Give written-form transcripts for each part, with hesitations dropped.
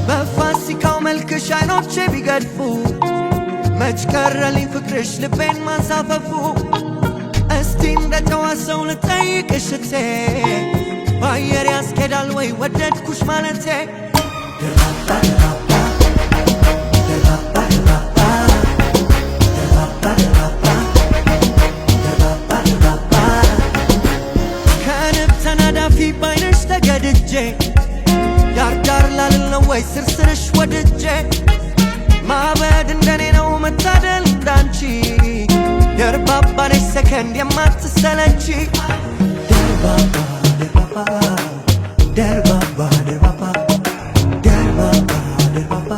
በፋሲካው መልክሽ አይኖቼ ቢገድፉ መች ቀረልኝ ፍቅርሽ ልቤን ማንሳፈፉ እስቲ እንደ ጨዋ ሰው ልጠይቅሽ እቴ በአየር ያስኬዳል ወይ ወደድኩሽ ማለቴ ከንብ ተናዳፊ ባይነሽ ተገድጄ ዳርዳር ላልለው ወይ ስርስርሽ ወድጄ ማበድ እንደኔ ነው መታደል እንዳንቺ ደርባባ ነሽ ሰከንድ የማትሰለቺ ደርባባ ደርባባ ደርባባ ደርባባ ደርባባ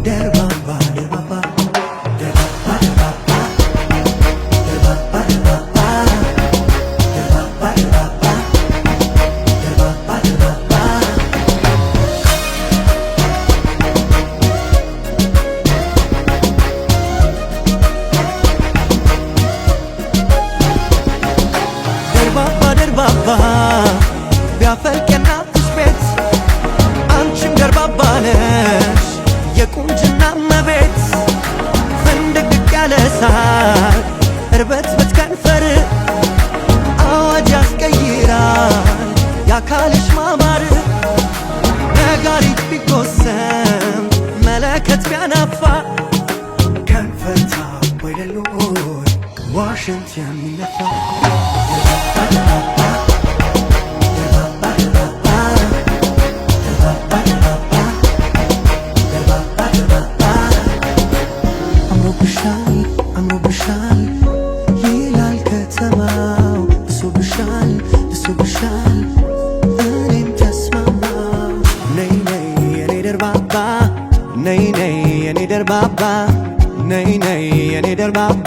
ደርባባ ደርባባ ደርባባ ቢያፈልቅ የናትሽ ቤት አንቺም ደርባባ ነሽ የቁንጅና እመቤት ፍንድቅድቅ ያለ ሳቅ እርበት በትከንፈር አዋጅ ያስቀይራል የአካልሽ ማማር ነጋሪት ቢጎሰም መለከት ቢያናፋ ከንፈርታ ወይደሎይ ዋሽንት የሚነፋ አምሮብሻል ይላል ከተማው ብሶብሻል ብሶብሻል እኔም ተስማማው ነይ ነይ የኔ ደርባባ ነይ ነይ የኔ ደርባባ ነይ ነይ የኔ ደርባባ